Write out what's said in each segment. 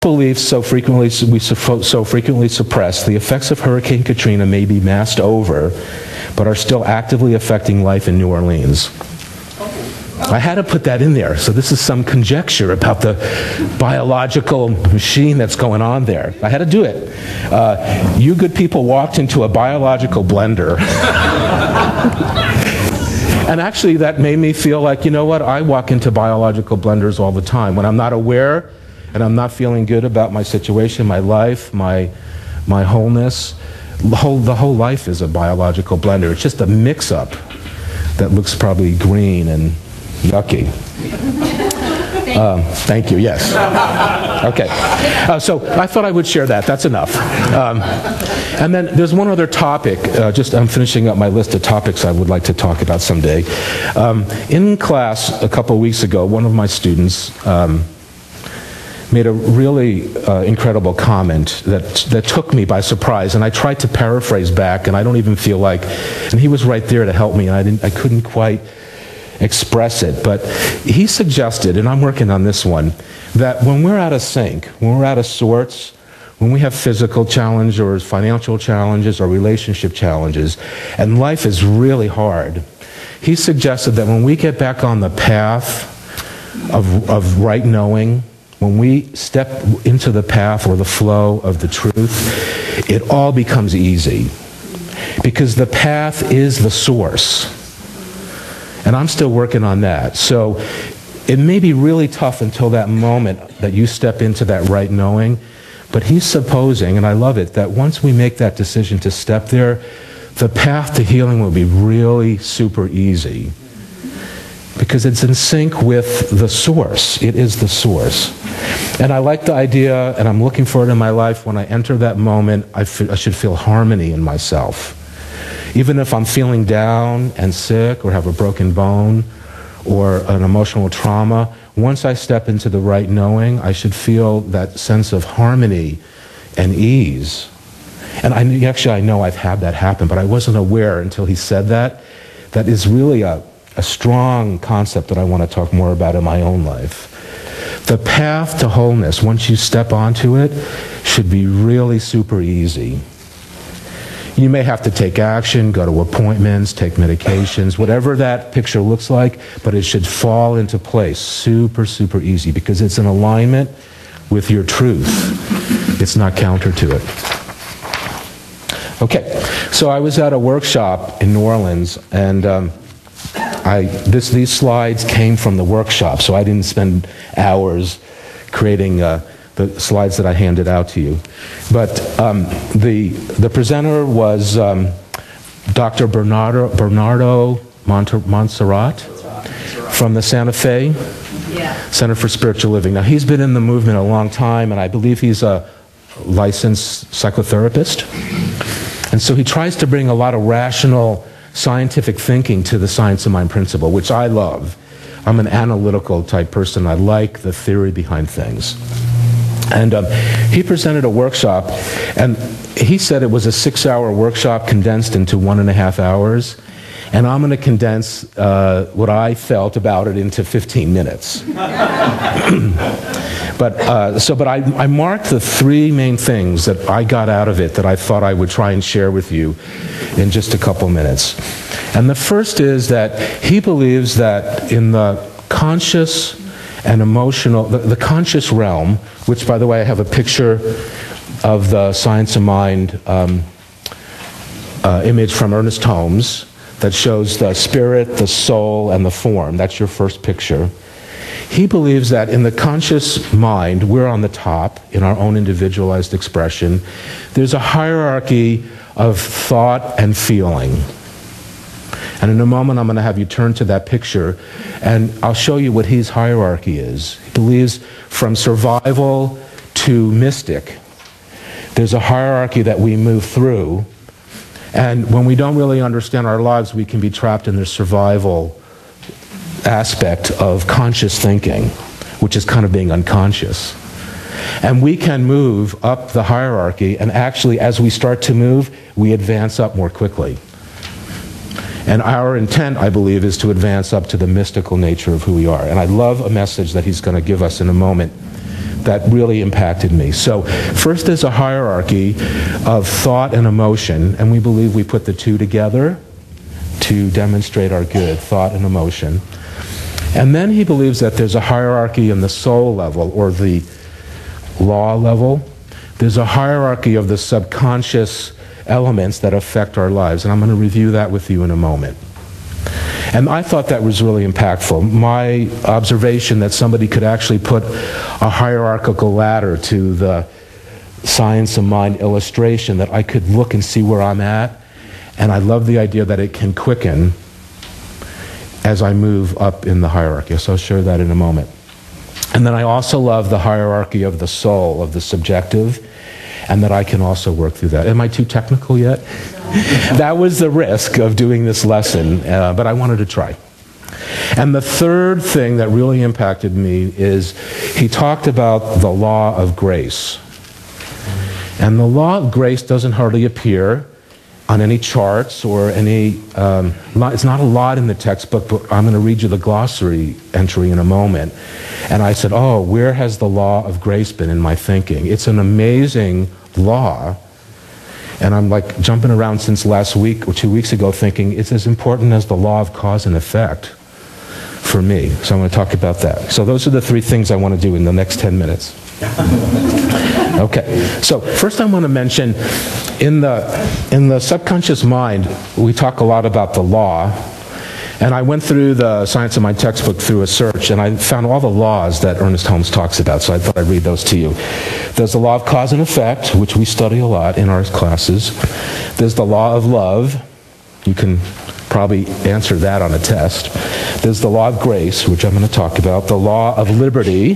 beliefs so frequently suppressed, the effects of Hurricane Katrina may be masked over, but are still actively affecting life in New Orleans. I had to put that in there, so this is some conjecture about the biological machine that's going on there. I had to do it. You good people walked into a biological blender. And actually that made me feel like, you know what, I walk into biological blenders all the time. When I'm not aware and I'm not feeling good about my situation, my life, my wholeness, the whole life is a biological blender. It's just a mix-up that looks probably green and yucky. Thank you, yes. Okay. So I thought I would share that. That's enough. And then there's one other topic. I'm finishing up my list of topics I would like to talk about someday. In class a couple of weeks ago, one of my students made a really incredible comment that took me by surprise, and I tried to paraphrase back, and I don't even feel like, and he was right there to help me, and I couldn't quite express it, but he suggested, and I'm working on this one, that when we're out of sync, when we're out of sorts, when we have physical challenges or financial challenges or relationship challenges, and life is really hard, he suggested that when we get back on the path of right knowing, when we step into the path or the flow of the truth, it all becomes easy. Because the path is the source. And I'm still working on that. So it may be really tough until that moment that you step into that right knowing, but he's supposing, and I love it, that once we make that decision to step there, the path to healing will be really super easy. Because it's in sync with the source. It is the source. And I like the idea, and I'm looking for it in my life, when I enter that moment, I should feel harmony in myself. Even if I'm feeling down and sick or have a broken bone or an emotional trauma, once I step into the right knowing, I should feel that sense of harmony and ease. And I know I've had that happen, but I wasn't aware until he said that. That is really a strong concept that I want to talk more about in my own life. The path to wholeness, once you step onto it, should be really super easy. You may have to take action, go to appointments, take medications, whatever that picture looks like, but it should fall into place super, super easy because it's in alignment with your truth. It's not counter to it. Okay, so I was at a workshop in New Orleans, and these slides came from the workshop, so I didn't spend hours creating the slides that I handed out to you. But the presenter was Dr. Bernardo Montserrat from the Santa Fe Center for Spiritual Living. Now, he's been in the movement a long time, and I believe he's a licensed psychotherapist. And so he tries to bring a lot of rational scientific thinking to the science of mind principle, which I love. I'm an analytical type person. I like the theory behind things. And he presented a workshop, and he said it was a 6-hour workshop condensed into 1.5 hours. And I'm going to condense what I felt about it into 15 minutes. But I marked the 3 main things that I got out of it that I thought I would try and share with you in just a couple minutes. And the first is that he believes that in the conscious and emotional, the conscious realm, which, by the way, I have a picture of the Science of Mind image from Ernest Holmes that shows the spirit, the soul, and the form. That's your first picture. He believes that in the conscious mind, we're on the top in our own individualized expression. There's a hierarchy of thought and feeling. And in a moment, I'm going to have you turn to that picture, and I'll show you what his hierarchy is. He believes from survival to mystic, there's a hierarchy that we move through, and when we don't really understand our lives, we can be trapped in the survival aspect of conscious thinking, which is kind of being unconscious. And we can move up the hierarchy, and actually, as we start to move, we advance up more quickly. And our intent, I believe, is to advance up to the mystical nature of who we are. And I love a message that he's going to give us in a moment that really impacted me. So first there's a hierarchy of thought and emotion, and we believe we put the two together to demonstrate our good, thought and emotion. And then he believes that there's a hierarchy in the soul level, or the law level. There's a hierarchy of the subconscious elements that affect our lives, and I'm going to review that with you in a moment. And I thought that was really impactful. My observation that somebody could actually put a hierarchical ladder to the Science of Mind illustration, that I could look and see where I'm at, and I love the idea that it can quicken as I move up in the hierarchy. So I'll show you that in a moment. And then I also love the hierarchy of the soul, of the subjective, and that I can also work through that. Am I too technical yet? That was the risk of doing this lesson, but I wanted to try. And the third thing that really impacted me is he talked about the law of grace. And the law of grace doesn't hardly appear on any charts or any, it's not a lot in the textbook, but I'm going to read you the glossary entry in a moment. And I said, oh, where has the law of grace been in my thinking? It's an amazing law. And I'm like jumping around since last week or 2 weeks ago thinking it's as important as the law of cause and effect for me. So I'm going to talk about that. So those are the three things I want to do in the next 10 minutes. Okay, so first I want to mention in the subconscious mind, we talk a lot about the law. And I went through the Science of Mind textbook through a search, and I found all the laws that Ernest Holmes talks about, so I thought I'd read those to you. There's the law of cause and effect, which we study a lot in our classes. There's the law of love. You can probably answer that on a test. There's the law of grace, which I'm going to talk about. The law of liberty.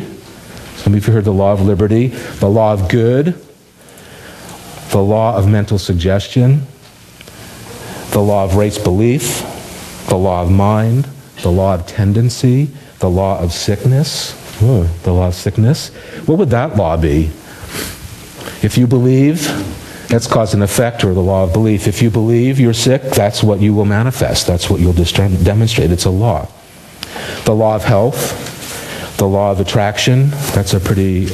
Some of you heard the law of liberty. The law of good. The law of mental suggestion. The law of race belief. The law of mind, the law of tendency, the law of sickness. The law of sickness. What would that law be? If you believe, that's cause and effect, or the law of belief. If you believe you're sick, that's what you will manifest. That's what you'll demonstrate. It's a law. The law of health, the law of attraction. That's a pretty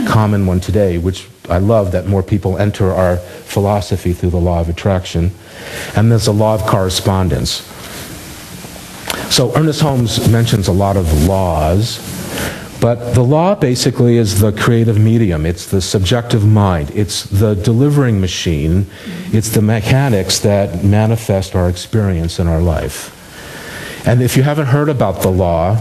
common one today, which I love that more people enter our philosophy through the law of attraction. And there's the law of correspondence. So Ernest Holmes mentions a lot of laws, but the law basically is the creative medium. It's the subjective mind. It's the delivering machine. It's the mechanics that manifest our experience in our life. And if you haven't heard about the law,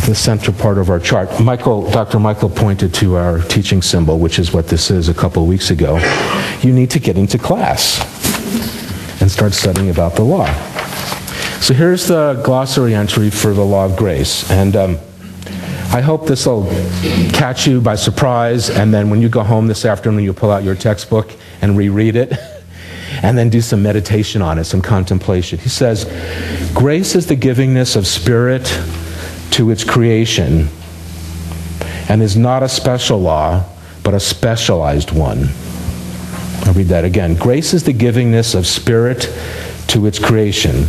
the center part of our chart, Dr. Michael pointed to our teaching symbol, which is what this is, a couple of weeks ago. You need to get into class and start studying about the law. So here's the glossary entry for the law of grace. And I hope this will catch you by surprise, and then when you go home this afternoon, you'll pull out your textbook and reread it, and then do some meditation on it, some contemplation. He says, grace is the givingness of spirit to its creation, and is not a special law, but a specialized one. I'll read that again. Grace is the givingness of spirit to its creation.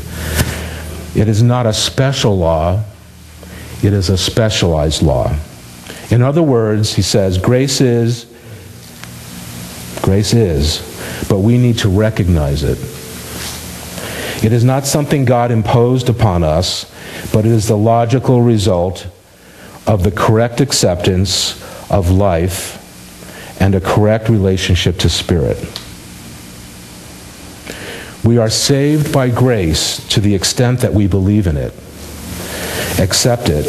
It is not a special law, it is a specialized law. In other words, he says, grace is, but we need to recognize it. It is not something God imposed upon us, but it is the logical result of the correct acceptance of life and a correct relationship to spirit. We are saved by grace to the extent that we believe in it, accept it,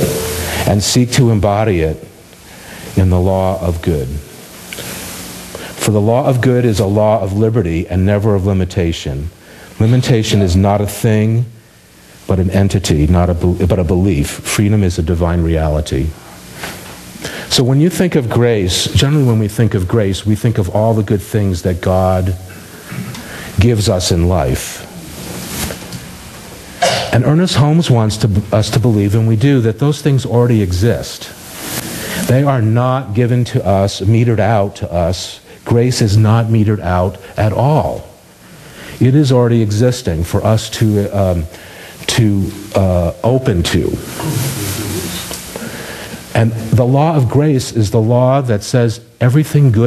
and seek to embody it in the law of good. For the law of good is a law of liberty and never of limitation. Limitation is not a thing, but an entity, but a belief. Freedom is a divine reality. So when you think of grace, generally when we think of grace, we think of all the good things that God gives us in life. And Ernest Holmes wants us to believe, and we do, that those things already exist. They are not given to us, metered out to us. Grace is not metered out at all. It is already existing for us to open to. And the law of grace is the law that says everything good